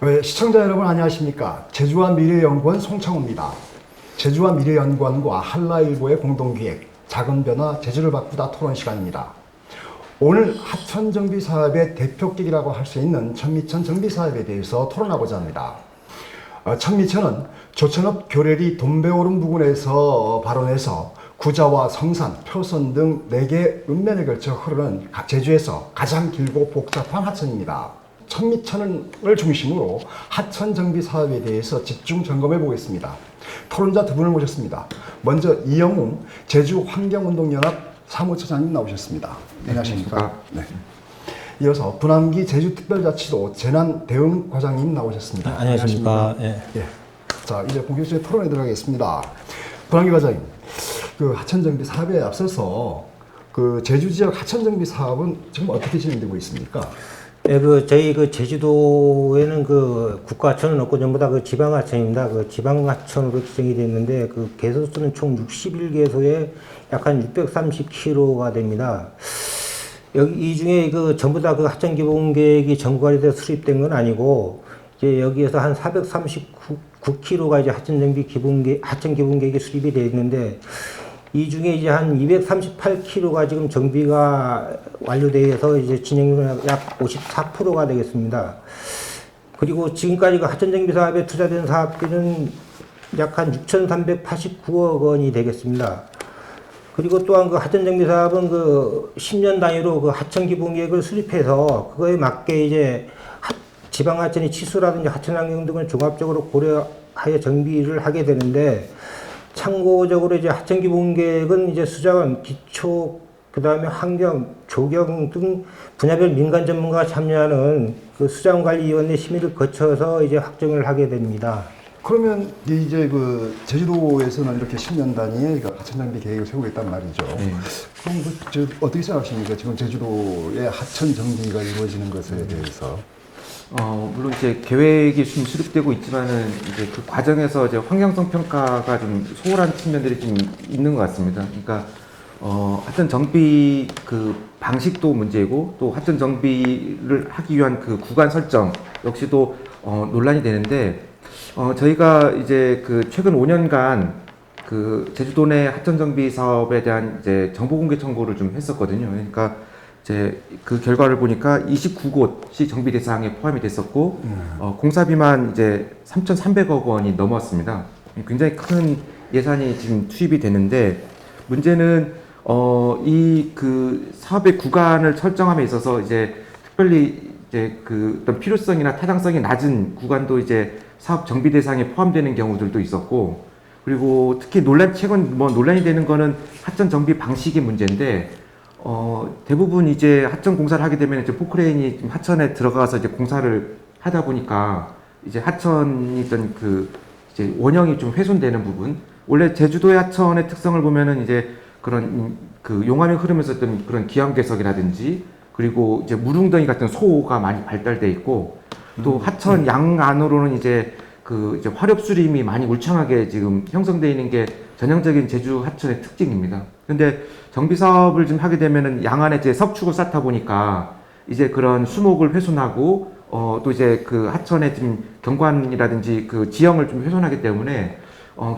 네, 시청자 여러분 안녕하십니까. 제주와 미래연구원 송창호입니다. 제주와 미래연구원과 한라일보의 공동기획 작은 변화 제주를 바꾸다 토론 시간입니다. 오늘 하천 정비 사업의 대표격이라고 할 수 있는 천미천 정비 사업에 대해서 토론하고자 합니다. 천미천은 조천읍 교래리 돈배오름 부근에서 발원해서 구자와 성산, 표선 등 4개 읍면에 걸쳐 흐르는 제주에서 가장 길고 복잡한 하천입니다. 천미천을 중심으로 하천 정비 사업에 대해서 집중 점검해 보겠습니다. 토론자 두 분을 모셨습니다. 먼저 이영웅 제주환경운동연합 사무처장님 나오셨습니다. 안녕하십니까? 네. 이어서 분함기 제주특별자치도 재난대응과장님 나오셨습니다. 안녕하십니까? 예. 예. 자, 이제 본격적인 토론에 들어가겠습니다. 분함기 과장님, 그 하천 정비 사업에 앞서서 그 제주 지역 하천 정비 사업은 지금 어떻게 진행되고 있습니까? 예, 저희 제주도에는 국가하천은 없고 전부 다 지방하천입니다. 지방하천으로 지정이 됐는데 개소수는 총 61개소에 약 한 630km가 됩니다. 이 중에 전부 다 하천 기본 계획이 전국화돼서 수립된 건 아니고 이제 여기에서 한 439km가 이제 하천 기본 계획이 수립이 되어 있는데 이 중에 이제 한 238km가 지금 정비가 완료되어서 이제 진행률은 약 54%가 되겠습니다. 그리고 지금까지 하천 정비 사업에 투자된 사업비는 약 한 6,389억 원이 되겠습니다. 그리고 또한 하천 정비 사업은 10년 단위로 하천 기본 계획을 수립해서 그거에 맞게 이제 지방 하천의 치수라든지 하천 환경 등을 종합적으로 고려하여 정비를 하게 되는데 참고적으로 이제 하천 기본 계획은 이제 수자원, 기초, 그 다음에 환경, 조경 등 분야별 민간 전문가가 참여하는 수자원관리위원회 심의를 거쳐서 이제 확정을 하게 됩니다. 그러면 이제 제주도에서는 이렇게 10년 단위의 하천 정비 계획을 세우겠단 말이죠. 네. 그럼 어떻게 생각하십니까? 지금 제주도의 하천 정비가 이루어지는 것에 대해서. 물론 이제 계획이 좀 수립되고 있지만은 이제 그 과정에서 이제 환경성 평가가 좀 소홀한 측면들이 좀 있는 것 같습니다. 그러니까 하천 정비 방식도 문제고 또 하천 정비를 하기 위한 구간 설정 역시도 논란이 되는데 저희가 이제 최근 5년간 제주도 내 하천 정비 사업에 대한 이제 정보 공개 청구를 좀 했었거든요. 그러니까 이제 그 결과를 보니까 29곳이 정비 대상에 포함이 됐었고, 공사비만 이제 3,300억 원이 넘었습니다. 굉장히 큰 예산이 지금 투입이 됐는데, 문제는, 사업의 구간을 설정함에 있어서 이제 특별히 이제 어떤 필요성이나 타당성이 낮은 구간도 이제 사업 정비 대상에 포함되는 경우들도 있었고, 그리고 특히 최근 논란이 되는 거는 하천 정비 방식의 문제인데, 대부분 이제 하천 공사를 하게 되면 이제 포크레인이 좀 하천에 들어가서 이제 공사를 하다 보니까 이제 하천이 있던 이제 원형이 좀 훼손되는 부분. 원래 제주도의 하천의 특성을 보면은 이제 그런 용암이 흐르면서 어떤 그런 기암괴석이라든지 그리고 이제 물웅덩이 같은 소가 많이 발달돼 있고 또 하천 양 안으로는 이제 이제 화렵수림이 많이 울창하게 지금 형성되어 있는 게 전형적인 제주 하천의 특징입니다. 근데 정비 사업을 좀 하게 되면은 양안에 이제 석축을 쌓다 보니까 이제 그런 수목을 훼손하고 또 이제 하천의 좀 경관이라든지 지형을 좀 훼손하기 때문에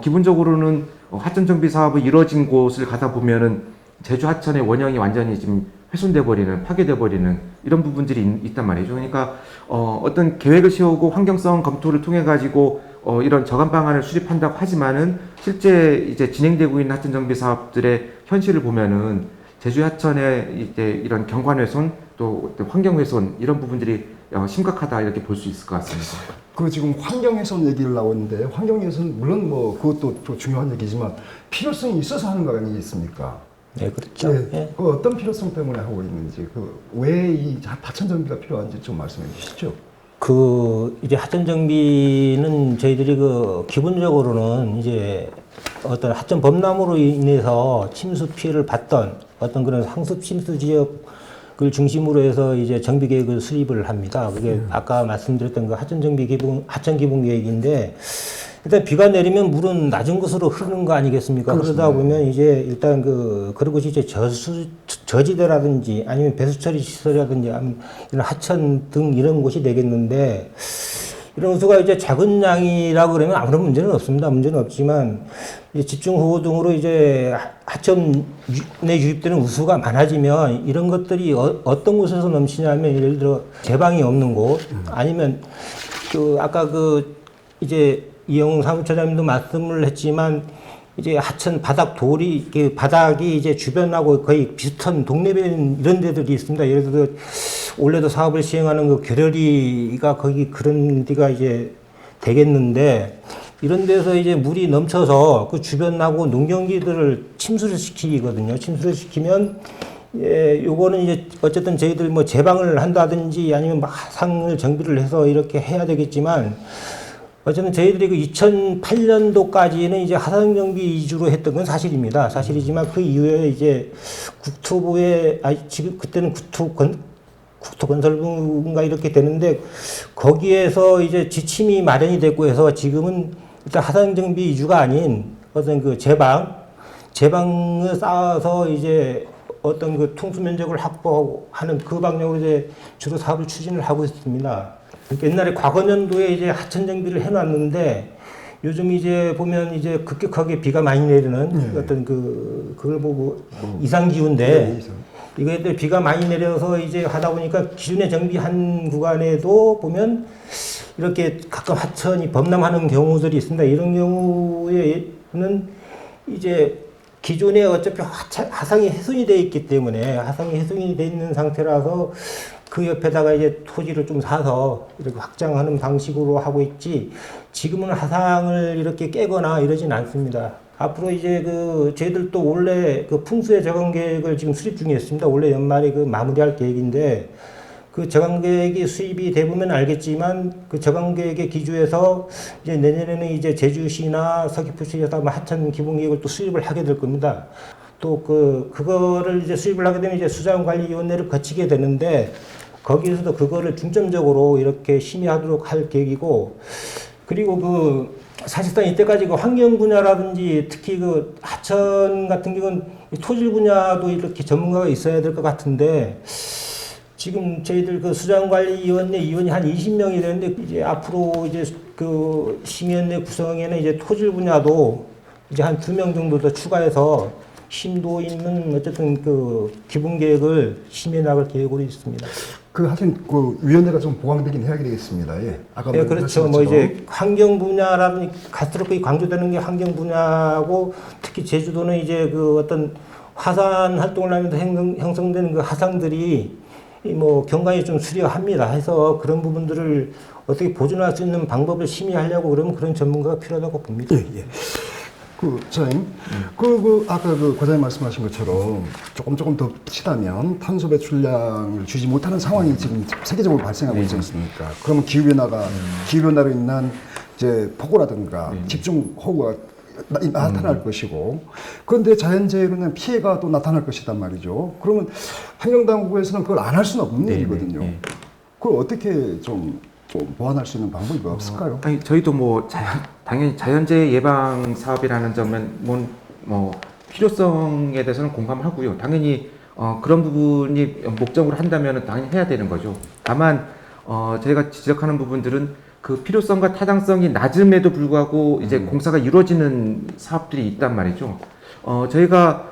기본적으로는 하천 정비 사업이 이루어진 곳을 가다 보면은 제주 하천의 원형이 완전히 지금 훼손돼 버리는, 파괴돼 버리는 이런 부분들이 있단 말이죠. 그러니까 어떤 계획을 세우고 환경성 검토를 통해 가지고 이런 저감 방안을 수립한다고 하지만은 실제 이제 진행되고 있는 하천 정비 사업들의 현실을 보면은 제주 하천의 이제 이런 경관 훼손 또 환경 훼손 이런 부분들이 심각하다 이렇게 볼 수 있을 것 같습니다. 지금 환경 훼손 얘기를 나오는데 환경 훼손 물론 그것도 또 중요한 얘기지만 필요성이 있어서 하는 거 아니겠습니까? 네, 그렇죠. 네, 예. 어떤 필요성 때문에 하고 있는지 왜 이 하천 정비가 필요한지 좀 말씀해 주시죠. 이제 하천 정비는 저희들이 기본적으로는 이제 어떤 하천 범람으로 인해서 침수 피해를 받던 어떤 그런 상습 침수 지역을 중심으로 해서 이제 정비 계획을 수립을 합니다. 그게 아까 말씀드렸던 하천 기본 계획인데 일단 비가 내리면 물은 낮은 곳으로 흐르는 거 아니겠습니까? 그렇습니다. 그러다 보면 이제 일단 그런 곳이 이제 저지대라든지 아니면 배수 처리 시설이라든지 이런 하천 등 이런 곳이 되겠는데 이런 우수가 이제 작은 양이라고 그러면 아무런 문제는 없습니다. 문제는 없지만 이제 집중호우 등으로 이제 하천에 유입되는 우수가 많아지면 이런 것들이 어떤 곳에서 넘치냐면 예를 들어 제방이 없는 곳 아니면 그 아까 그 이제 이영웅 사무처장님도 말씀을 했지만 이제 하천 바닥 돌이 그 바닥이 이제 주변하고 거의 비슷한 동네변 이런 데들이 있습니다. 예를 들어 올해도 사업을 시행하는 그 겨려리가 거기 그런 데가 이제 되겠는데 이런 데서 이제 물이 넘쳐서 그 주변하고 농경지들을 침수를 시키거든요. 침수를 시키면 예, 요거는 이제 어쨌든 저희들 뭐 제방을 한다든지 아니면 뭐 하상을 정비를 해서 이렇게 해야 되겠지만 어쨌든 저희들이 그 2008년도까지는 이제 하상 정비 위주로 했던 건 사실입니다. 사실이지만 그 이후에 이제 국토부에 지금 그때는 국토건설부인가 이렇게 되는데 거기에서 이제 지침이 마련이 됐고 해서 지금은 일단 하상 정비 위주가 아닌 어떤 그 제방을 쌓아서 이제 어떤 그 통수 면적을 확보하는 그 방향으로 이제 주로 사업을 추진을 하고 있습니다. 그러니까 옛날에 과거 년도에 이제 하천 정비를 해놨는데 요즘 이제 보면 이제 급격하게 비가 많이 내리는 어떤 그걸 보고 이상 기후인데 이거에 비가 많이 내려서 이제 하다 보니까 기존에 정비한 구간에도 보면 이렇게 가끔 하천이 범람하는 경우들이 있습니다. 이런 경우에는 이제 기존에 어차피 하상이 훼손이 되어 있기 때문에 하상이 훼손이 되어 있는 상태라서 그 옆에다가 이제 토지를 좀 사서 이렇게 확장하는 방식으로 하고 있지 지금은 하상을 이렇게 깨거나 이러진 않습니다. 앞으로 이제 그 저희들도 원래 그 풍수의 저감 계획을 지금 수립 중에 있습니다. 원래 연말에 그 마무리할 계획인데 그 저감 계획이 수립이 되보면 알겠지만 그 저감 계획에 기조해서 이제 내년에는 이제 제주시나 서귀포시에서 하천 기본 계획을 또 수립을 하게 될 겁니다. 또 그거를 이제 수립을 하게 되면 이제 수자원관리위원회를 거치게 되는데 거기에서도 그거를 중점적으로 이렇게 심의하도록 할 계획이고 그리고 그 사실상 이때까지 그 환경 분야라든지 특히 그 하천 같은 경우는 토질 분야도 이렇게 전문가가 있어야 될 것 같은데 지금 저희들 그 수자원관리위원회 위원이 한 20명이 되는데 이제 앞으로 이제 그 심의위원회 구성에는 이제 토질 분야도 이제 한 2명 정도 더 추가해서 심도 있는 어쨌든 그 기본 계획을 심의해 나갈 계획으로 있습니다. 그 하여튼 그 위원회가 좀 보강되긴 해야 되겠습니다. 예. 아까 네, 그렇죠. 뭐 이제 환경 분야라면 갈수록 강조되는 게 환경 분야고 특히 제주도는 이제 그 어떤 화산 활동을 하면서 형성되는 그 하상들이 뭐 경관이 좀 수려합니다. 해서 그런 부분들을 어떻게 보존할 수 있는 방법을 심의하려고 그러면 그런 전문가가 필요하다고 봅니다. 예, 예. 그, 사장님, 아까 그 과장님 말씀하신 것처럼 조금 더 치다면 탄소 배출량을 주지 못하는 상황이 지금 세계적으로 발생하고 있지 않습니까? 그러면 기후변화로 인한 이제 폭우라든가 집중호우가 나타날 것이고, 그런데 자연재해로는 피해가 또 나타날 것이단 말이죠. 그러면 환경당국에서는 그걸 안 할 수는 없는 일이거든요. 그걸 어떻게 좀 보완할 수 있는 방법이 없을까요? 아니, 저희도 뭐 당연히 자연재해 예방 사업이라는 점은 뭐 필요성에 대해서는 공감하고요. 당연히 그런 부분이 목적으로 한다면 당연히 해야 되는 거죠. 다만 저희가 지적하는 부분들은 그 필요성과 타당성이 낮음에도 불구하고 이제 공사가 이루어지는 사업들이 있단 말이죠. 저희가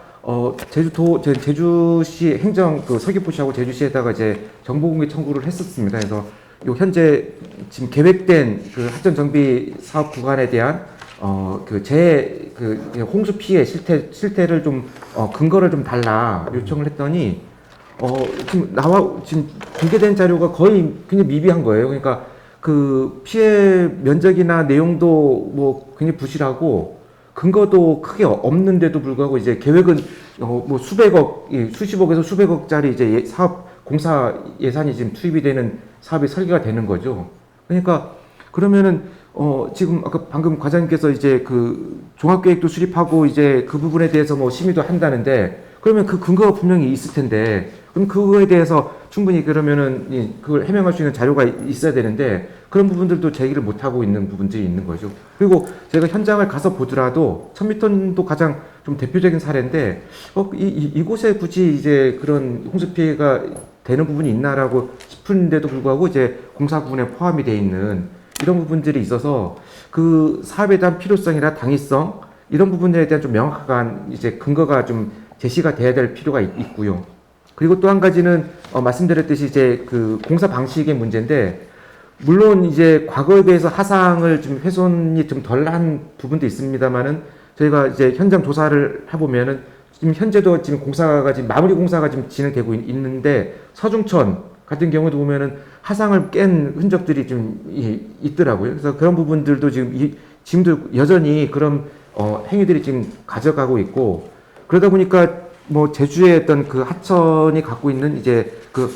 제주시 행정 그 서귀포시하고 제주시에다가 이제 정보공개 청구를 했었습니다. 그래서 요 현재 지금 계획된 그 하천 정비 사업 구간에 대한 홍수 피해 실태를 좀 근거를 좀 달라 요청을 했더니 지금 공개된 자료가 거의 굉장히 미비한 거예요. 그러니까 그 피해 면적이나 내용도 뭐 굉장히 부실하고 근거도 크게 없는데도 불구하고 이제 계획은 뭐 수십억에서 수백억짜리 이제 사업 공사 예산이 지금 투입이 되는 사업이 설계가 되는 거죠. 그러니까 그러면은 지금 아까 방금 과장님께서 이제 그 종합계획도 수립하고 이제 그 부분에 대해서 뭐 심의도 한다는데 그러면 그 근거가 분명히 있을 텐데 그럼 그거에 대해서 충분히 그러면은 그걸 해명할 수 있는 자료가 있어야 되는데 그런 부분들도 제기를 못 하고 있는 부분들이 있는 거죠. 그리고 제가 현장을 가서 보더라도 1000m도 가장 좀 대표적인 사례인데 이곳에 굳이 이제 그런 홍수 피해가 되는 부분이 있나라고 싶은데도 불구하고 이제 공사 부분에 포함이 돼 있는 이런 부분들이 있어서 그 사업에 대한 필요성이나 당위성 이런 부분들에 대한 좀 명확한 이제 근거가 좀 제시가 돼야 될 필요가 있고요. 그리고 또 한 가지는 말씀드렸듯이 이제 그 공사 방식의 문제인데 물론 이제 과거에 비해서 하상을 좀 훼손이 좀 덜한 부분도 있습니다만은 저희가 이제 현장 조사를 해보면은 지금 현재도 지금 공사가 지금 마무리 공사가 지금 진행되고 있는데 서중천 같은 경우도 보면은 하상을 깬 흔적들이 좀 있더라고요. 그래서 그런 부분들도 지금도 여전히 그런 행위들이 지금 가져가고 있고 그러다 보니까 뭐 제주의 어떤 그 하천이 갖고 있는 이제 그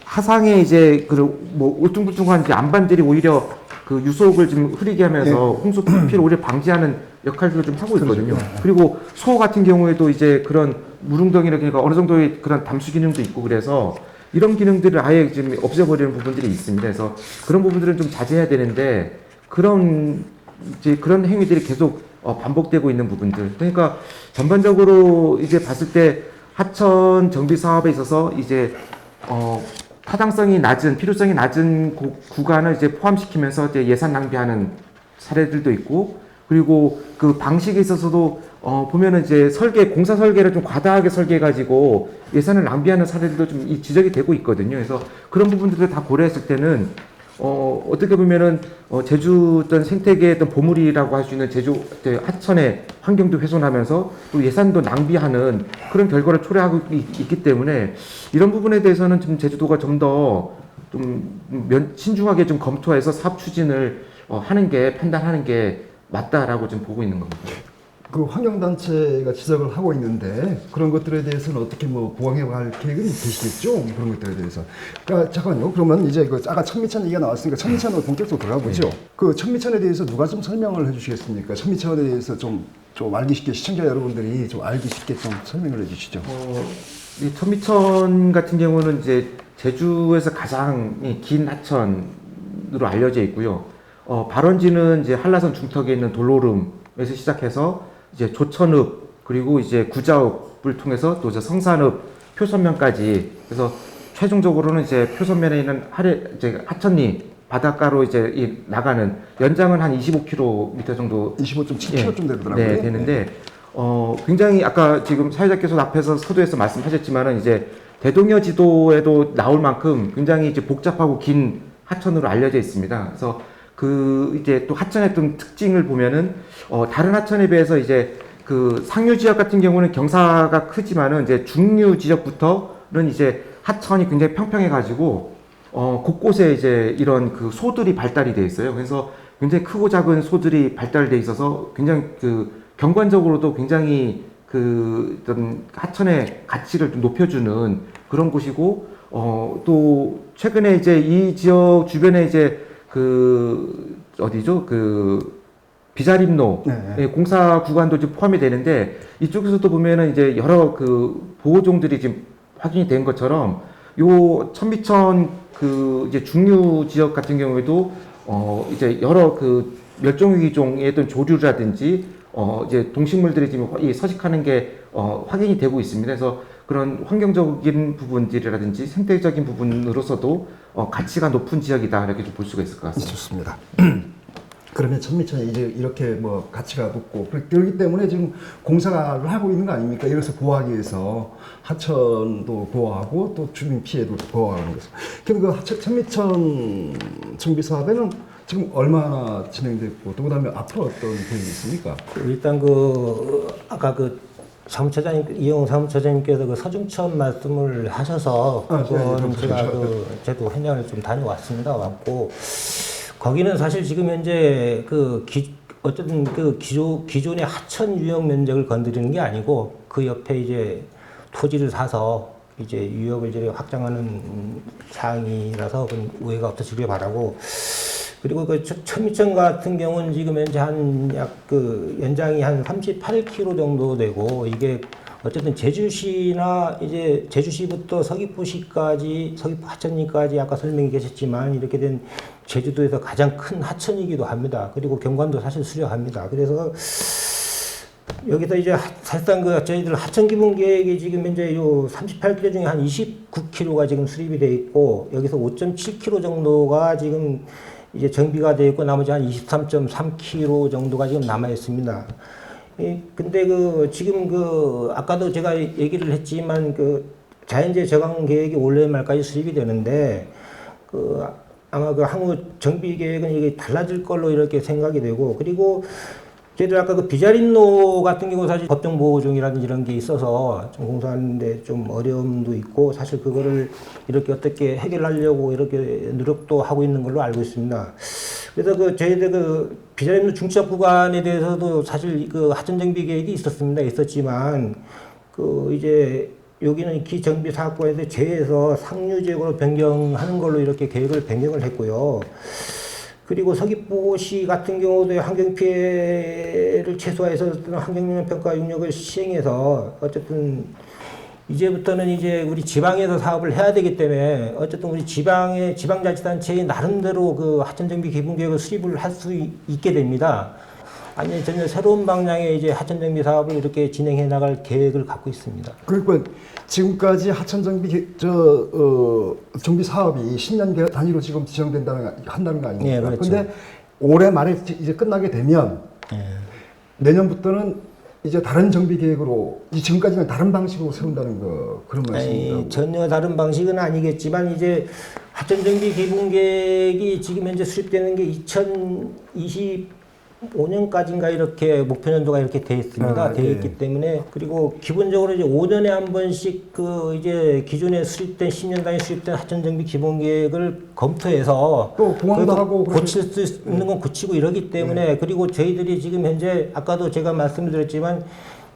하상에 이제 그 뭐 울퉁불퉁한 이제 안반들이 오히려 그 유속을 좀 흐리게 하면서 홍수 피를 오히려 방지하는 역할들을 좀 하고 있거든요. 그리고 소 같은 경우에도 이제 그런 물웅덩이나 그러니까 어느 정도의 그런 담수 기능도 있고 그래서 이런 기능들을 아예 지금 없애버리는 부분들이 있습니다. 그래서 그런 부분들은 좀 자제해야 되는데 그런 행위들이 계속 반복되고 있는 부분들. 그러니까 전반적으로 이제 봤을 때 하천 정비 사업에 있어서 이제 타당성이 낮은, 필요성이 낮은 구간을 이제 포함시키면서 이제 예산 낭비하는 사례들도 있고, 그리고 그 방식에 있어서도 보면은 이제 공사 설계를 좀 과다하게 설계해가지고 예산을 낭비하는 사례들도 좀 지적이 되고 있거든요. 그래서 그런 부분들을 다 고려했을 때는 어떻게 보면은 제주 어떤 생태계의 어떤 보물이라고 할 수 있는 제주 하천의 환경도 훼손하면서 또 예산도 낭비하는 그런 결과를 초래하고 있기 때문에 이런 부분에 대해서는 지금 제주도가 좀 더 신중하게 좀 검토해서 사업 추진을 판단하는 게 맞다라고 좀 보고 있는 겁니다. 그 환경단체가 지적을 하고 있는데 그런 것들에 대해서는 어떻게 뭐 보강해갈 계획은 있으시겠죠? 그런 것들에 대해서. 그러니까 잠깐만요. 그러면 이제 그 아까 천미천 얘기가 나왔으니까 천미천으로 본격적으로 들어가 보죠. 그 천미천에 대해서 누가 좀 설명을 해주시겠습니까? 천미천에 대해서 좀 알기 쉽게 시청자 여러분들이 좀 알기 쉽게 좀 설명을 해주시죠. 이 천미천 같은 경우는 이제 제주에서 가장 긴 하천으로 알려져 있고요. 발원지는 이제 한라산 중턱에 있는 돌로름에서 시작해서 이제 조천읍 그리고 이제 구자읍을 통해서 또 이제 성산읍 표선면까지 그래서 최종적으로는 이제 표선면에 있는 이제 하천리 바닷가로 이제 나가는 연장은 한 25km 정도 25.7km 되더라고요. 네, 되는데 굉장히 아까 지금 사회자께서 앞에서 서두에서 말씀하셨지만은 이제 대동여 지도에도 나올 만큼 굉장히 이제 복잡하고 긴 하천으로 알려져 있습니다. 그래서 그 이제 또 하천의 좀 특징을 보면은 다른 하천에 비해서 이제 그 상류 지역 같은 경우는 경사가 크지만은 이제 중류 지역부터는 이제 하천이 굉장히 평평해 가지고 곳곳에 이제 이런 그 소들이 발달이 돼 있어요. 그래서 굉장히 크고 작은 소들이 발달돼 있어서 굉장히 그 경관적으로도 굉장히 그 어떤 하천의 가치를 좀 높여주는 그런 곳이고 또 최근에 이제 이 지역 주변에 이제 그 어디죠? 그 비자림로 공사 구간도 좀 포함이 되는데 이쪽에서도 보면은 이제 여러 그 보호종들이 지금 확인이 된 것처럼 요 천미천 그 이제 중류 지역 같은 경우에도 이제 여러 그 멸종위기종의 어떤 조류라든지 이제 동식물들이 지금 서식하는 게 확인이 되고 있습니다. 그래서 그런 환경적인 부분들이라든지 생태적인 부분으로서도 가치가 높은 지역이다 이렇게 좀 볼 수가 있을 것 같습니다. 좋습니다. 그러면 천미천이 이제 이렇게 뭐 가치가 높고 그렇기 때문에 지금 공사를 하고 있는 거 아닙니까? 이것을 보호하기 위해서 하천도 보호하고 또 주민 피해도 보호하는 것을. 그럼 그 천미천 정비 사업에는 지금 얼마나 진행됐고 또 그다음에 앞으로 어떤 계획이 있습니까? 일단 그 아까 그 사무처장님 이용 사무처장님께서 그 서중천 말씀을 하셔서 그거는 제가 저도 현장을 좀 다녀왔습니다. 왔고 거기는 사실 지금 현재 어쨌든 그 기존의 하천 유역 면적을 건드리는 게 아니고 그 옆에 이제 토지를 사서 이제 유역을 이제 확장하는 사항이라서 그건 오해가 없으시길 바라고. 그리고 그 천미천 같은 경우는 지금 현재 연장이 한 38km 정도 되고 이게 어쨌든 제주시나 이제 제주시부터 서귀포시까지 서귀포 하천리까지 아까 설명이 계셨지만 이렇게 된 제주도에서 가장 큰 하천이기도 합니다. 그리고 경관도 사실 수려합니다. 그래서 여기서 이제 사실상 저희들 하천 기본 계획이 지금 현재 요 38km 중에 한 29km가 지금 수립이 돼 있고 여기서 5.7km 정도가 지금 이제 정비가 되어 있고 나머지 한 23.3km 정도가 지금 남아 있습니다. 근데 지금 아까도 제가 얘기를 했지만 자연재해 저감 계획이 올해 말까지 수립이 되는데 아마 향후 정비 계획은 이게 달라질 걸로 이렇게 생각이 되고, 그리고 저희들 아까 비자림로 같은 경우 사실 법정 보호종이라든지 이런 게 있어서 좀 공사하는데 좀 어려움도 있고, 사실 그거를 이렇게 어떻게 해결하려고 이렇게 노력도 하고 있는 걸로 알고 있습니다. 그래서 저희들 비자림로 중첩 구간에 대해서도 사실 하천 정비 계획이 있었지만 이제 여기는 기정비 사업구에서 제해서 상류지역으로 변경하는 걸로 이렇게 계획을 변경을 했고요. 그리고 서귀포시 같은 경우도 환경 피해를 최소화해서 환경영향 평가 용역을 시행해서 어쨌든 이제부터는 이제 우리 지방에서 사업을 해야 되기 때문에 어쨌든 우리 지방자치단체의 나름대로 하천정비 기본계획을 수립을 할 수 있게 됩니다. 아니 전혀 새로운 방향의 이제 하천정비 사업을 이렇게 진행해 나갈 계획을 갖고 있습니다. 그러니까 지금까지 하천 정비 정비 사업이 10년 단위로 지금 한다는 거 아닙니까? 네, 그렇죠. 근데 올해 말에 이제 끝나게 되면 내년부터는 이제 다른 정비 계획으로 지금까지는 다른 방식으로 세운다는 그런 말씀입니다. 전혀 다른 방식은 아니겠지만 이제 하천 정비 기본 계획이 지금 현재 수립되는 게 2025년까지인가 이렇게 목표 연도가 이렇게 돼 있습니다. 되어 있기 때문에, 그리고 기본적으로 이제 5년에 한 번씩 이제 기존에 수립된 10년 단위 수립된 하천 정비 기본 계획을 검토해서 또 보완도 하고 고칠 수 있는 건 고치고 이러기 때문에, 그리고 저희들이 지금 현재 아까도 제가 말씀드렸지만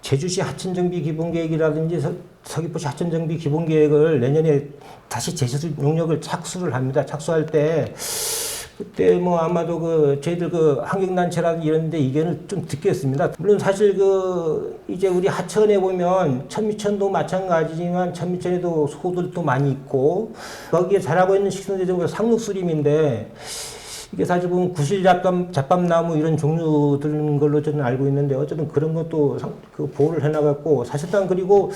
제주시 하천 정비 기본 계획이라든지 서귀포시 하천 정비 기본 계획을 내년에 다시 제시수 용역을 착수를 합니다. 착수할 때 그때 아마도 저희들 환경단체라든지 이런 데 의견을 좀 듣겠습니다. 물론 사실 이제 우리 하천에 보면 천미천도 마찬가지지만 천미천에도 소들도 많이 있고 거기에 자라고 있는 식성들이 전부 상록수림인데 이게 사실 보면 구실잡밤나무 이런 종류들인 걸로 저는 알고 있는데 어쨌든 그런 것도 보호를 해나갔고, 사실상 그리고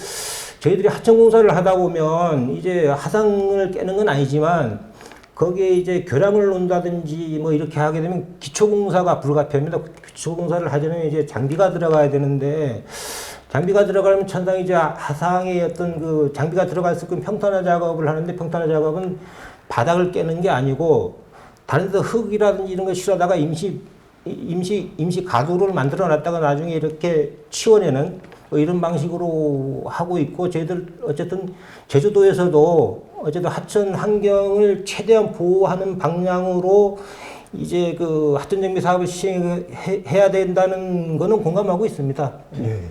저희들이 하천공사를 하다 보면 이제 하상을 깨는 건 아니지만 거기에 이제 교량을 놓는다든지 이렇게 하게 되면 기초공사가 불가피합니다. 기초공사를 하려면 이제 장비가 들어가야 되는데, 장비가 들어가면 천상 이제 하상의 어떤 장비가 들어갈 수 있는 평탄화 작업을 하는데, 평탄화 작업은 바닥을 깨는 게 아니고 다른 데서 흙이라든지 이런 거 실어다가 임시 가도를 만들어 놨다가 나중에 이렇게 치워내는 이런 방식으로 하고 있고, 저희들 어쨌든 제주도에서도 어쨌든 하천 환경을 최대한 보호하는 방향으로 이제 하천 정비 사업을 시행해야 된다는 거는 공감하고 있습니다. 예.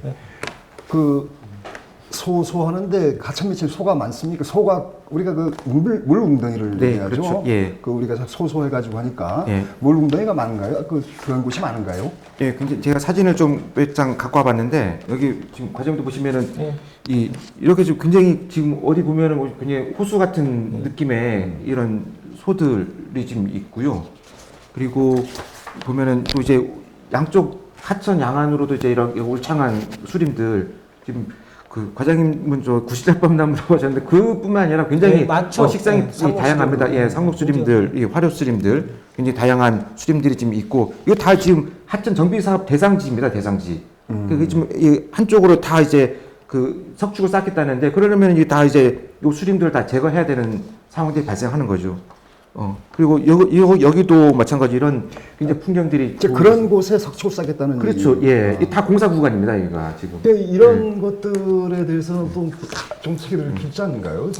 소하는데 하천 밑에 소가 많습니까? 소가 우리가 물 웅덩이를 네, 얘기하죠. 그렇죠. 예. 우리가 소소해가지고 하니까 예. 물 웅덩이가 많은가요? 그런 곳이 많은가요? 예, 근데 제가 사진을 좀 몇 장 갖고 와봤는데 여기 지금 과정도 보시면은 이렇게 지금 굉장히 지금 어디 보면은 그냥 호수 같은 느낌의 이런 소들이 지금 있고요. 그리고 보면은 또 이제 양쪽 하천 양안으로도 이제 이런 울창한 수림들 지금 과장님은 구실잡밤나무라고 하셨는데 그뿐만 아니라 굉장히 식상이 다양합니다. 예, 상록수림들, 화료수림들 굉장히 다양한 수림들이 지금 있고, 이거 다 지금 하천 정비 사업 대상지입니다. 대상지. 그게 지금 한쪽으로 다 이제 석축을 쌓겠다는데, 그러려면 이게 다 이제 요 수림들을 다 제거해야 되는 상황들이 발생하는 거죠. 그리고 여기도 마찬가지 이런 굉장히 풍경들이 그런 곳에 석축을 쌓겠다는 그렇죠. 예, 다 공사 구간입니다. 여기가 지금. 이런 것들에 대해서는 좀 특이를 필지 않는가요?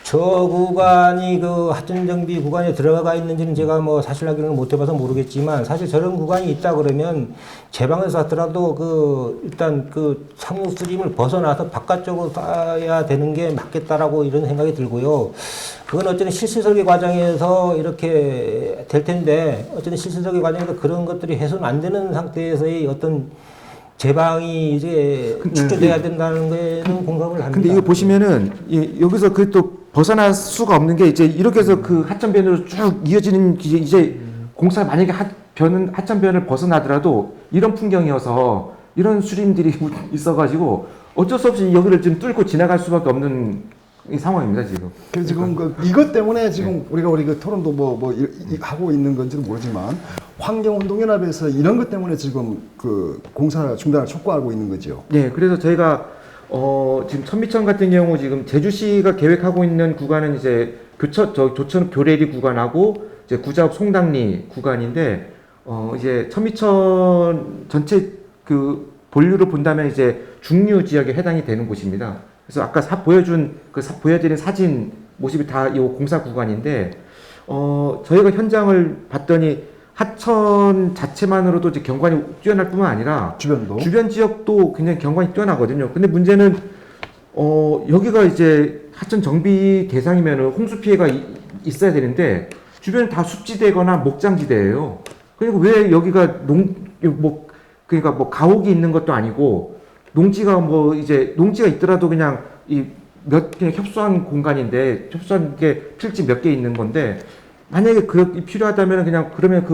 저 구간이 하천 정비 구간에 들어가 있는지는 제가 사실 확인을 못 해봐서 모르겠지만, 사실 저런 구간이 있다 그러면 제 방에서 하더라도 일단 상록수림을 벗어나서 바깥쪽으로 쌓아야 되는 게 맞겠다라고 이런 생각이 들고요. 그건 어쨌든 실질설계 과정에서 이렇게 될 텐데, 어쨌든 실질설계 과정에서 그런 것들이 해소는 안 되는 상태에서의 어떤 제방이 이제 축소돼야 된다는 거에는 공감을 합니다. 근데 이거 보시면은 여기서 또 벗어날 수가 없는 게 이제 이렇게 해서 하천변으로 쭉 이어지는 이제 공사 만약에 하천변을 벗어나더라도 이런 풍경이어서 이런 수림들이 있어가지고 어쩔 수 없이 여기를 좀 뚫고 지나갈 수밖에 없는 이 상황입니다 지금. 그래서 지금 이것 때문에 지금 우리 그 토론도 하고 있는 건지는 모르지만 환경운동연합에서 이런 것 때문에 지금 그 공사 중단을 촉구하고 있는 거죠. 네, 그래서 저희가 지금 천미천 같은 경우 지금 제주시가 계획하고 있는 구간은 이제 조천 교래리 구간하고 이제 구자읍 송당리 구간인데 이제 천미천 전체 그 본류를 본다면 이제 중류 지역에 해당이 되는 곳입니다. 그래서 아까 보여드린 사진 모습이 다 이 공사 구간인데 저희가 현장을 봤더니 하천 자체만으로도 이제 경관이 뛰어날 뿐만 아니라 주변 지역도 굉장히 경관이 뛰어나거든요. 근데 문제는 여기가 이제 하천 정비 대상이면은 홍수 피해가 있어야 되는데 주변은 다 숲지대거나 목장지대예요. 그리고 왜 여기가 그러니까 뭐 가옥이 있는 것도 아니고 농지가 있더라도 그냥 그냥 협소한 공간인데 협소한 게 필지 몇 개 있는 건데 만약에 그렇게 필요하다면 그러면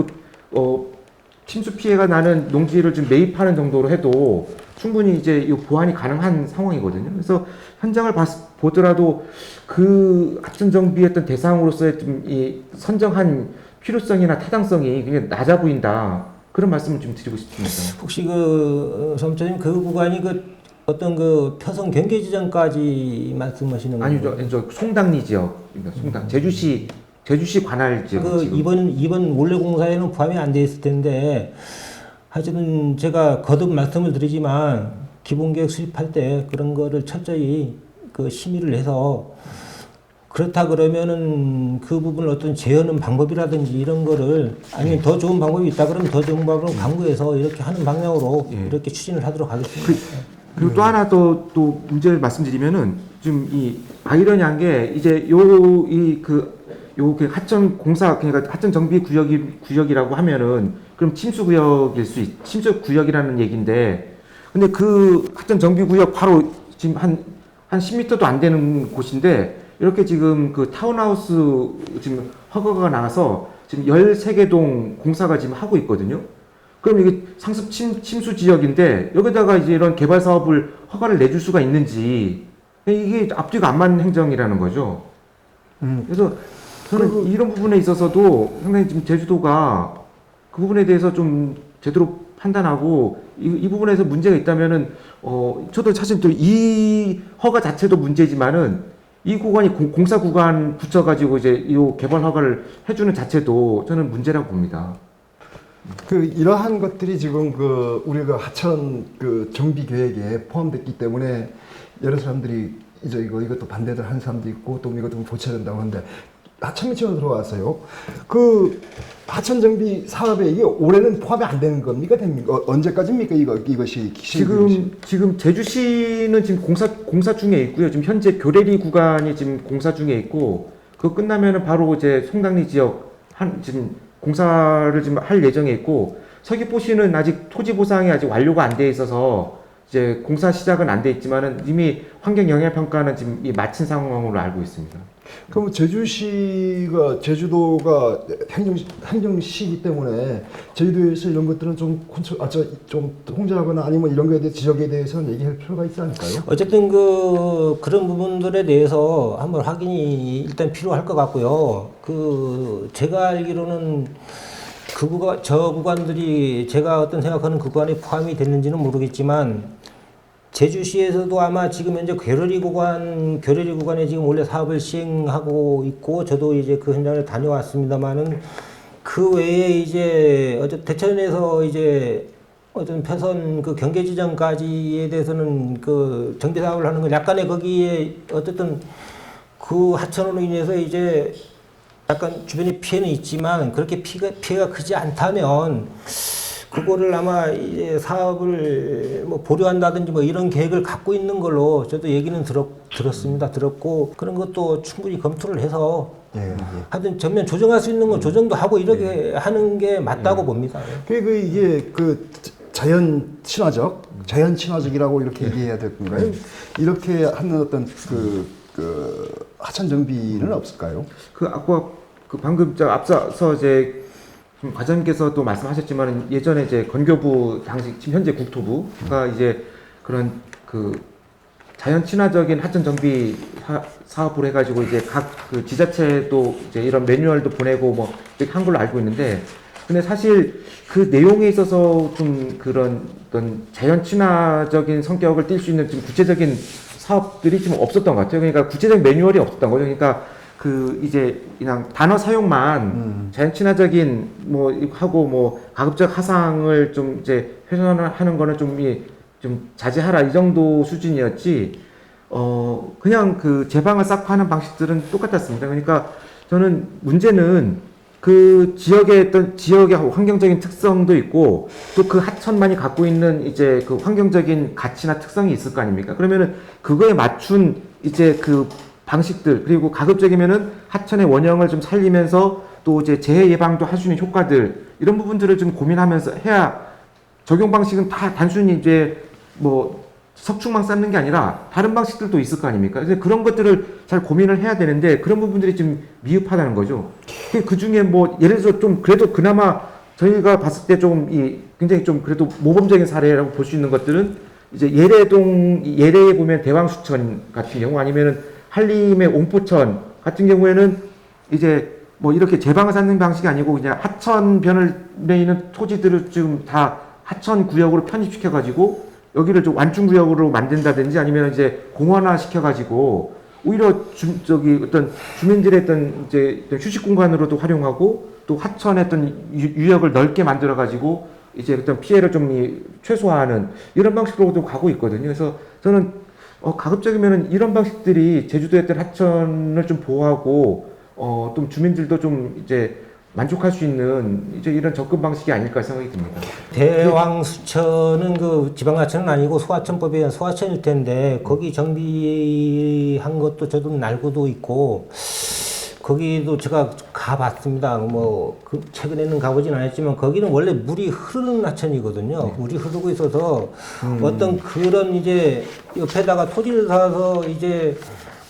침수 피해가 나는 농지를 좀 매입하는 정도로 해도 충분히 이제 이 보완이 가능한 상황이거든요. 그래서 현장을 보더라도 그 하천 정비했던 대상으로서의 좀 이 선정한 필요성이나 타당성이 굉장히 낮아 보인다. 그런 말씀을 좀 드리고 싶습니다. 혹시 점장님 그 구간이 어떤 표성 경계 지점까지 말씀하시는 건가요? 아니죠. 저 송당리 지역입니다. 제주시 관할 지역. 이번 원래 공사에는 포함이 안 돼 있을 텐데 하여튼 제가 거듭 말씀을 드리지만 기본계획 수립할 때 그런 거를 철저히 심의를 해서 그렇다 그러면은 그 부분을 어떤 제어하는 방법이라든지 이런 거를 아니면 더 좋은 방법이 있다 그러면 더 좋은 방법을 강구해서 이렇게 하는 방향으로 이렇게 추진을 하도록 하겠습니다. 그리고 또 하나 또 문제를 말씀드리면은 좀 이 아이러니한 게 이제 하천 공사 그러니까 하천 정비 구역이라고 하면은 그럼 침수 구역이라는 얘기인데 근데 그 하천 정비 구역 바로 지금 한 10m도 안 되는 곳인데 이렇게 지금 그 타운하우스 지금 허가가 나와서 지금 13개 동 공사가 지금 하고 있거든요. 그럼 이게 상습 침수 지역인데 여기다가 이제 이런 개발 사업을 허가를 내줄 수가 있는지 이게 앞뒤가 안 맞는 행정이라는 거죠. 그래서 저는 이런 부분에 있어서도 상당히 지금 제주도가 그 부분에 대해서 좀 제대로 판단하고 이 부분에서 문제가 있다면은 저도 사실 또 이 허가 자체도 문제지만은 이 구간이 공사 구간 붙여가지고 이제 이 개발 허가를 해주는 자체도 저는 문제라고 봅니다. 이러한 것들이 지금 우리가 하천 정비 계획에 포함됐기 때문에 여러 사람들이 이제 이것도 반대를 하는 사람도 있고 또 이것도 고쳐야 된다고 하는데 하천미천으로 들어왔어요. 하천 정비 사업에 이게 올해는 포함이 안 되는 겁니까? 됩니까? 언제까지입니까? 이것이 지금 제주시는 지금 공사 중에 있고요. 지금 현재 교래리 구간이 지금 공사 중에 있고 그거 끝나면은 바로 이제 송당리 지역 지금 공사를 지금 할 예정에 있고 서귀포시는 아직 토지 보상이 아직 완료가 안 돼 있어서 이제 공사 시작은 안 돼 있지만은 이미 환경 영향 평가는 지금 마친 상황으로 알고 있습니다. 그럼 제주도가 행정시이기 때문에 제주도에서 이런 것들은 좀 통제하거나 아니면 이런 거에 대해 지적에 대해서는 얘기할 필요가 있지 않을까요? 어쨌든 그런 부분들에 대해서 한번 확인이 일단 필요할 것 같고요. 제가 알기로는 저 구간들이 제가 어떤 생각하는 구간에 포함이 됐는지는 모르겠지만 제주시에서도 아마 지금 현재 교래리 구간에 지금 원래 사업을 시행하고 있고 저도 이제 그 현장을 다녀왔습니다만은 그 외에 이제 대천에서 이제 어떤 표선 경계 지점까지에 대해서는 정비 사업을 하는 건 약간의 거기에 어쨌든 그 하천으로 인해서 이제 약간 주변에 피해는 있지만 그렇게 피해가 크지 않다면 그거를 아마 이제 사업을 보류한다든지 이런 계획을 갖고 있는 걸로 저도 얘기는 들었고 그런 것도 충분히 검토를 해서 하여튼 전면 조정할 수 있는 건 조정도 하고 이렇게 하는 게 맞다고 봅니다. 이게 자연 친화적이라고 이렇게 얘기해야 될 건가요? 이렇게 하는 어떤 하천 정비는 없을까요? 아까 방금 앞서서 이제 과장님께서도 말씀하셨지만 예전에 이제 건교부 당시 지금 현재 국토부가 이제 그런 자연 친화적인 하천 정비 사업으로 해가지고 이제 각 그 지자체도 이제 이런 매뉴얼도 보내고 뭐 이렇게 한 걸로 알고 있는데, 근데 사실 그 내용에 있어서 좀 그런 어떤 자연 친화적인 성격을 띌 수 있는 좀 구체적인 사업들이 좀 없었던 것 같아요. 그러니까 구체적인 매뉴얼이 없었던 거죠. 그러니까 그 이제 그냥 단어 사용만 자연 친화적인 뭐 하고 뭐 가급적 하상을 좀 이제 훼손하는 거는 좀 자제하라 이 정도 수준이었지. 그냥 그 제방을 쌓고 하는 방식들은 똑같았습니다. 그러니까 저는 문제는 그 지역의 어떤 지역의 환경적인 특성도 있고 또 그 하천만이 갖고 있는 이제 그 환경적인 가치나 특성이 있을 거 아닙니까? 그러면은 그거에 맞춘 이제 그 방식들, 그리고 가급적이면은 하천의 원형을 좀 살리면서 또 이제 재해 예방도 할 수 있는 효과들, 이런 부분들을 좀 고민하면서 해야, 적용 방식은 다 단순히 이제 뭐 석축만 쌓는 게 아니라 다른 방식들도 있을 거 아닙니까? 그래서 그런 것들을 잘 고민을 해야 되는데 그런 부분들이 좀 미흡하다는 거죠. 그 중에 뭐 예를 들어서 좀 그래도 그나마 저희가 봤을 때 좀 굉장히 좀 그래도 모범적인 사례라고 볼 수 있는 것들은 이제 예래에 보면 대왕수천 같은 경우, 아니면은 한림의 옹포천 같은 경우에는 이제 뭐 이렇게 제방을 쌓는 방식이 아니고 그냥 하천변을 내있는 토지들을 지금 다 하천 구역으로 편입시켜가지고 여기를 좀 완충 구역으로 만든다든지, 아니면 이제 공원화 시켜가지고 오히려 어떤 주민들의 어떤 이제 휴식 공간으로도 활용하고 또 하천의 어떤 유역을 넓게 만들어가지고 이제 어떤 피해를 좀 최소화하는 이런 방식으로도 가고 있거든요. 그래서 저는 가급적이면은 이런 방식들이 제주도의 어떤 하천을 좀 보호하고 좀 주민들도 좀 이제 만족할 수 있는 이제 이런 접근 방식이 아닐까 생각이 듭니다. 대왕수천은 그 지방하천은 아니고 소하천법에 의한 소하천일 텐데 거기 정비한 것도 저도 알고도 있고 거기도 제가 가봤습니다. 뭐 그 최근에는 가보진 않았지만 거기는 원래 물이 흐르는 하천이거든요. 물이 흐르고 있어서 어떤 그런 이제 옆에다가 토지를 사서 이제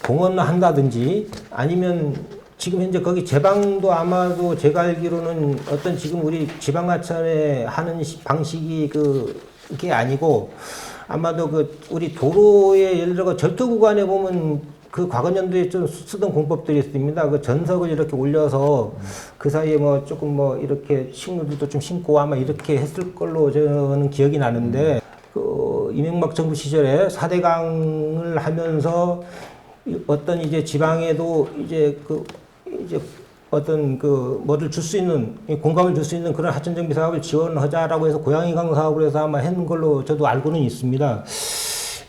공원을 한다든지 아니면 지금 현재 거기 제방도 아마도 제가 알기로는 어떤 지금 우리 지방하천에 하는 방식이 그게 아니고 아마도 그 우리 도로에 예를 들어 절도 구간에 보면 그 과거 연도에 좀 쓰던 공법들이 있습니다. 그 전석을 이렇게 올려서 그 사이에 뭐 조금 뭐 이렇게 식물들도 좀 심고 아마 이렇게 했을 걸로 저는 기억이 나는데 그 이명박 정부 시절에 4대강을 하면서 어떤 이제 지방에도 이제 이제 어떤 뭐를 줄 수 있는 공감을 줄 수 있는 그런 하천 정비 사업을 지원하자라고 해서 고양이강 사업을 해서 아마 했는 걸로 저도 알고는 있습니다.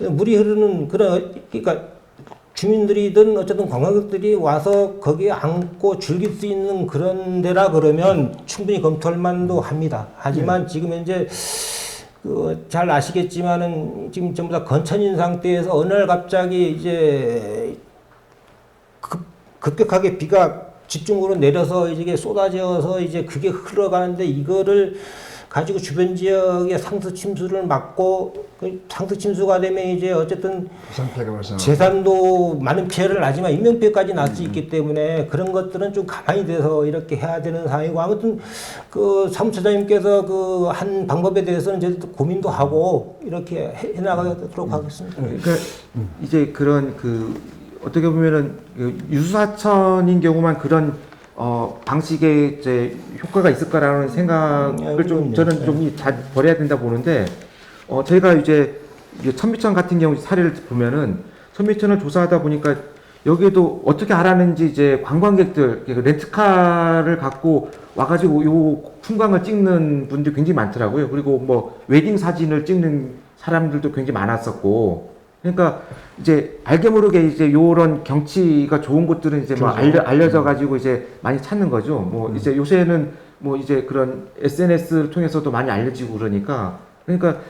물이 흐르는 그러니까 주민들이든 어쨌든 관광객들이 와서 거기에 앉고 즐길 수 있는 그런 데라 그러면 충분히 검토할 만도 합니다. 하지만 지금 현재 잘 아시겠지만은 지금 전부 다 건천인 상태에서 어느 날 갑자기 이제 급격하게 비가 집중으로 내려서 이게 쏟아져서 이제 그게 흘러가는데 이거를 가지고 주변 지역의 상수 침수를 막고 그 상수 침수가 되면 이제 어쨌든 재산도 많은 피해를 나지만 인명피해까지 날 수 있기 때문에 그런 것들은 좀 가만히 돼서 이렇게 해야 되는 상황이고 아무튼 그 사무처장님께서 그 한 방법에 대해서는 저희도 고민도 하고 이렇게 해나가도록 하겠습니다. 그러니까 이제 그런 어떻게 보면은 유수하천인 경우만 그런 방식의 이제 효과가 있을까라는 생각을 좀 저는 좀 잘 버려야 된다 보는데 저희가 이제 천미천 같은 경우 사례를 보면은 천미천을 조사하다 보니까 여기에도 어떻게 알았는지 이제 관광객들 렌트카를 갖고 와가지고 요 풍광을 찍는 분들이 굉장히 많더라고요. 그리고 뭐 웨딩 사진을 찍는 사람들도 굉장히 많았었고. 그러니까 이제 알게 모르게 이제 요런 경치가 좋은 곳들은 이제 뭐 알려져 가지고 이제 많이 찾는 거죠. 뭐 이제 요새는 뭐 이제 그런 SNS를 통해서도 많이 알려지고 그러니까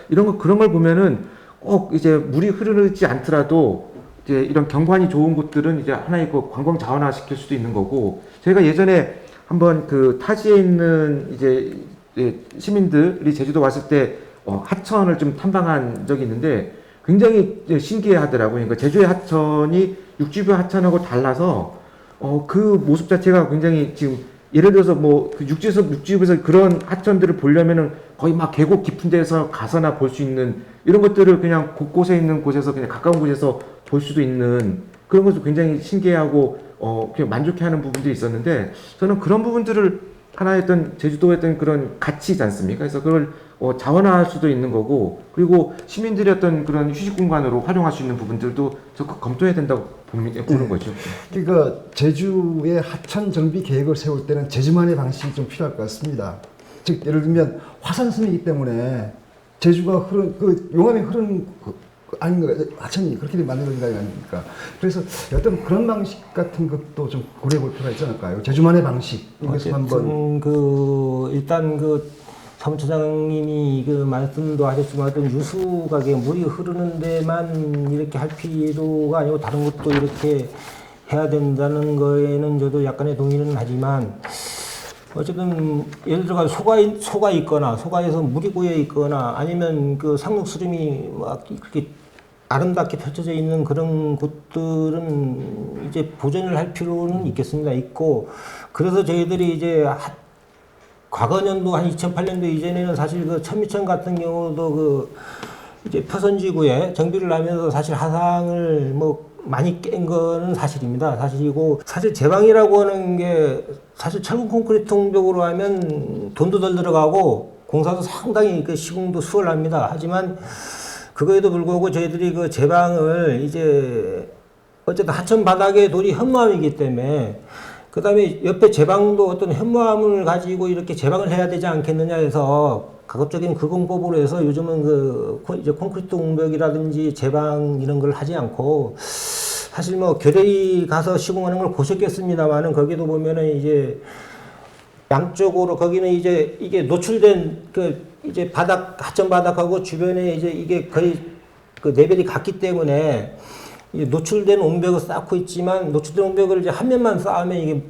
이런 그런 걸 보면은 꼭 이제 물이 흐르지 않더라도 이제 이런 경관이 좋은 곳들은 이제 하나의 그 관광 자원화 시킬 수도 있는 거고, 저희가 예전에 한번 그 타지에 있는 이제 시민들이 제주도 왔을 때 하천을 좀 탐방한 적이 있는데 굉장히 신기해 하더라고요. 그러니까 제주의 하천이 육지부 하천하고 달라서 그 모습 자체가 굉장히 지금 예를 들어서 뭐그 육지에서 그런 하천들을 보려면은 거의 막 계곡 깊은 데서 가서나 볼 수 있는 이런 것들을 그냥 곳곳에 있는 곳에서 그냥 가까운 곳에서 볼 수도 있는 그런 것도 굉장히 신기하고 그냥 만족해하는 부분들이 있었는데 저는 그런 부분들을 하나의 어떤 제주도의 어떤 그런 가치지 않습니까? 그래서 그걸 자원화할 수도 있는 거고 그리고 시민들의 어떤 그런 휴식 공간으로 활용할 수 있는 부분들도 적극 검토해야 된다고 보는 거죠. 그러니까 제주의 하천 정비 계획을 세울 때는 제주만의 방식이 좀 필요할 것 같습니다. 즉 예를 들면 화산섬이기 때문에 제주가 흐른 그 용암이 흐르는 아닌가 하천이 그렇게 만들어진 거 아닙니까? 그래서 어떤 그런 방식 같은 것도 좀 고려해 볼 필요가 있지 않을까요? 제주만의 방식 이것을 한번 일단 사무처장님이 말씀도 하셨지만 어떤 유수가게 물이 흐르는 데만 이렇게 할 필요가 아니고 다른 것도 이렇게 해야 된다는 거에는 저도 약간의 동의는 하지만 어쨌든 예를 들어 소가 있거나 소가에서 물이 고여 있거나 아니면 상록수림이 막 그렇게 아름답게 펼쳐져 있는 그런 곳들은 이제 보존을 할 필요는 있겠습니다. 있고 그래서 저희들이 이제 과거 년도 한 2008년도 이전에는 사실 천미천 같은 경우도 이제 표선지구에 정비를 하면서 사실 하상을 많이 깬 거는 사실입니다. 사실이고 사실 제방이라고 하는 게 사실 철근 콘크리트 공벽으로 하면 돈도 덜 들어가고 공사도 상당히 시공도 수월합니다. 하지만 그거에도 불구하고 저희들이 제방을 이제 어쨌든 하천 바닥에 돌이 현무암이기 때문에 그 다음에 옆에 제방도 어떤 현무암을 가지고 이렇게 제방을 해야 되지 않겠느냐 해서 가급적인 그 공법으로 해서 요즘은 이제 콘크리트 공벽이라든지 제방 이런 걸 하지 않고 사실 결el이 가서 시공하는 걸 보셨겠습니다만은 거기도 보면은 이제 양쪽으로 거기는 이제 이게 노출된 이제 하천 바닥하고 주변에 이제 이게 거의 레벨이 같기 때문에 노출된 옹벽을 쌓고 있지만 노출된 옹벽을 이제 한 면만 쌓으면 이게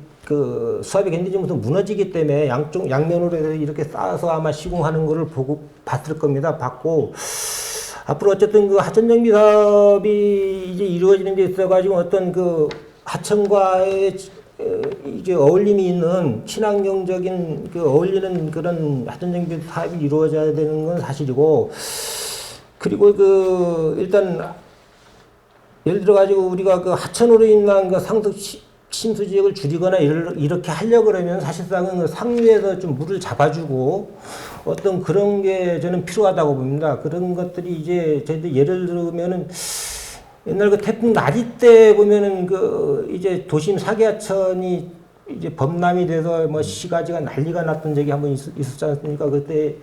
수압이 견디지 못해서 무너지기 때문에 양면으로 해서 이렇게 쌓아서 아마 시공하는 거를 봤을 겁니다. 봤고 앞으로 어쨌든 하천 정비 사업이 이제 이루어지는 데 있어가지고 어떤 하천과의 이게 어울림이 있는 친환경적인 어울리는 그런 하천 정비 사업이 이루어져야 되는 건 사실이고 그리고 일단 예를 들어 가지고 우리가 하천으로 인한 상습 침수 지역을 줄이거나 이렇게 하려고 그러면 사실상은 상류에서 좀 물을 잡아주고 어떤 그런 게 저는 필요하다고 봅니다. 그런 것들이 이제 저희들 예를 들면은 옛날 태풍 나리 때 보면은 이제 도심 사계하천이 이제 범람이 돼서 시가지가 난리가 났던 적이 한번 있었지 않습니까? 그때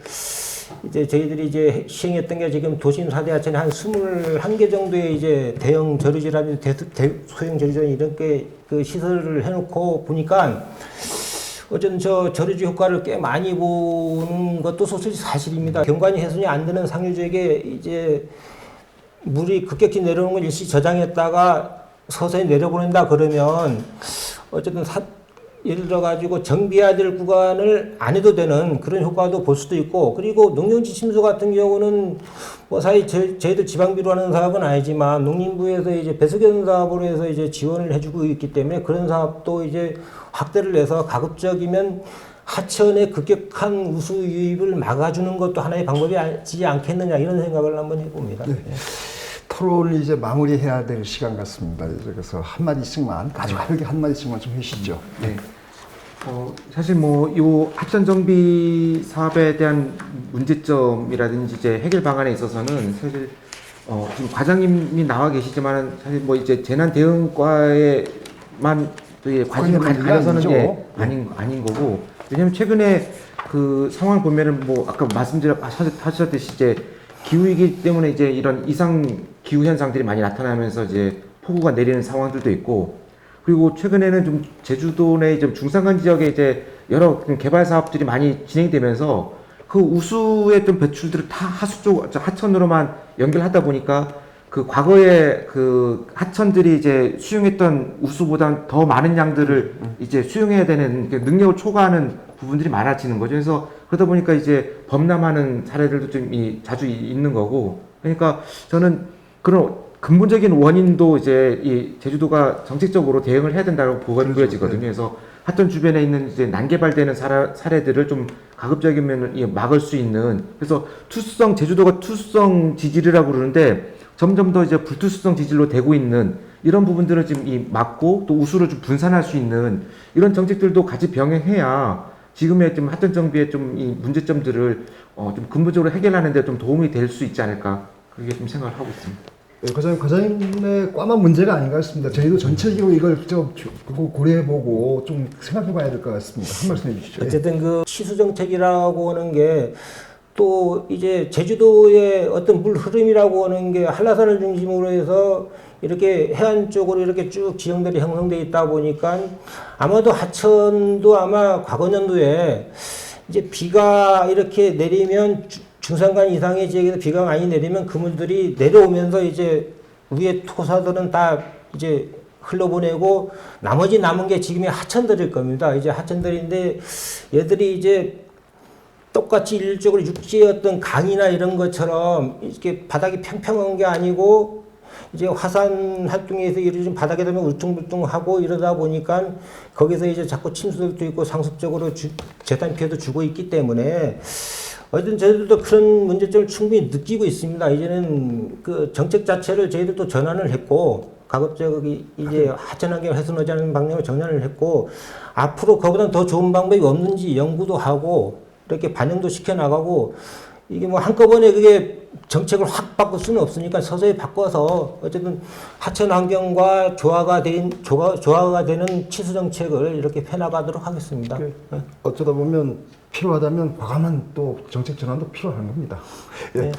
이제 저희들이 이제 시행했던 게 지금 도심 사대하천에 한 21개 정도의 이제 대형 저류지라든지 소형 저류지 이렇게 시설을 해놓고 보니까 어쨌든 저류지 효과를 꽤 많이 보는 것도 솔직히 사실입니다. 경관이 훼손이 안 되는 상류 지역에 이제 물이 급격히 내려오는 걸 일시 저장했다가 서서히 내려보낸다 그러면 어쨌든 예를 들어 가지고 정비해야 될 구간을 안 해도 되는 그런 효과도 볼 수도 있고 그리고 농용지 침수 같은 경우는 사실 저희들 지방비로 하는 사업은 아니지만 농림부에서 이제 배수견 사업으로 해서 이제 지원을 해주고 있기 때문에 그런 사업도 이제 확대를 해서 가급적이면 하천의 급격한 우수 유입을 막아주는 것도 하나의 방법이지 않겠느냐 이런 생각을 한번 해봅니다. 네. 토론을 이제 마무리해야 될 시간 같습니다. 그래서 한마디씩만 아주 가볍게 한마디씩만 좀 해주시죠. 네. 사실 요 하천 정비 사업에 대한 문제점이라든지 이제 해결 방안에 있어서는 사실 지금 과장님이 나와 계시지만은 사실 이제 재난 대응과에만 관심을 가져서는 아닌 거고 왜냐면 최근에 그 상황 보면은 아까 말씀하셨듯이 이제 기후이기 때문에 이제 이런 이상 기후 현상들이 많이 나타나면서 이제 폭우가 내리는 상황들도 있고 그리고 최근에는 좀 제주도 내 좀 중산간 지역에 이제 여러 개발 사업들이 많이 진행되면서 그 우수의 좀 배출들을 다 하수 쪽 하천으로만 연결하다 보니까 그 과거에 그 하천들이 이제 수용했던 우수보다 더 많은 양들을 이제 수용해야 되는 능력을 초과하는 부분들이 많아지는 거죠. 그래서 그러다 보니까 이제 범람하는 사례들도 좀 자주 있는 거고 그러니까 저는 그런 근본적인 원인도 이제 이 제주도가 정책적으로 대응을 해야 된다고 보여지거든요. 그래서 하천 주변에 있는 이제 난개발되는 사례들을 좀 가급적이면 막을 수 있는, 그래서 투수성, 제주도가 투수성 지질이라고 그러는데 점점 더 이제 불투수성 지질로 되고 있는 이런 부분들을 지금 막고 또 우수를 좀 분산할 수 있는 이런 정책들도 같이 병행해야 지금의 좀 하천 정비의 좀 이 문제점들을 좀 근본적으로 해결하는 데 좀 도움이 될 수 있지 않을까, 그렇게 좀 생각을 하고 있습니다. 네, 과장님의 꽈만 문제가 아닌가 싶습니다. 저희도 전체적으로 이걸 좀 고려해보고 좀 생각해봐야 될 것 같습니다. 한 말씀 해주시죠. 어쨌든 그 치수 정책이라고 하는 게 또 이제 제주도의 어떤 물 흐름이라고 하는 게 한라산을 중심으로 해서 이렇게 해안 쪽으로 이렇게 쭉 지형들이 형성되어 있다 보니까 아마도 하천도 아마 과거 년도에 이제 비가 이렇게 내리면 중산간 이상의 지역에서 비가 많이 내리면 그물들이 내려오면서 이제 위에 토사들은 다 이제 흘러보내고 나머지 남은 게 지금의 하천들일 겁니다. 이제 하천들인데 얘들이 이제 똑같이 일적으로 육지의 어떤 강이나 이런 것처럼 이렇게 바닥이 평평한 게 아니고 이제 화산 활동에서 이런 바닥에 되면 울퉁불퉁하고 이러다 보니까 거기서 이제 자꾸 침수들도 있고 상습적으로 재산 피해도 주고 있기 때문에 어쨌든 저희들도 그런 문제점을 충분히 느끼고 있습니다. 이제는 그 정책 자체를 저희들도 전환을 했고 가급적이 이제 하천 환경을 훼손하지 않는 방향으로 전환을 했고 앞으로 그보다 더 좋은 방법이 없는지 연구도 하고 이렇게 반영도 시켜 나가고 이게 뭐 한꺼번에 그게 정책을 확 바꿀 수는 없으니까 서서히 바꿔서 어쨌든 하천 환경과 조화가 되는 치수 정책을 이렇게 펴나가도록 하겠습니다. 어쩌다 보면 필요하다면 과감한 또 정책 전환도 필요한 겁니다. 예. 네.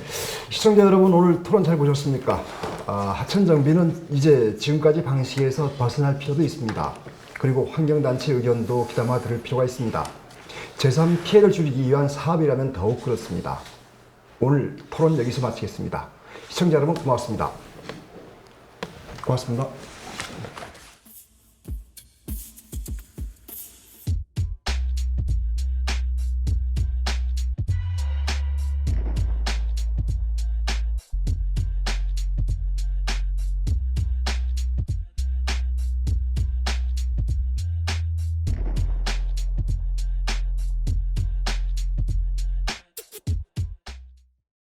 시청자 여러분, 오늘 토론 잘 보셨습니까? 하천 정비는 이제 지금까지 방식에서 벗어날 필요도 있습니다. 그리고 환경단체 의견도 귀담아 들을 필요가 있습니다. 제3 피해를 줄이기 위한 사업이라면 더욱 그렇습니다. 오늘 토론 여기서 마치겠습니다. 시청자 여러분 고맙습니다. 고맙습니다.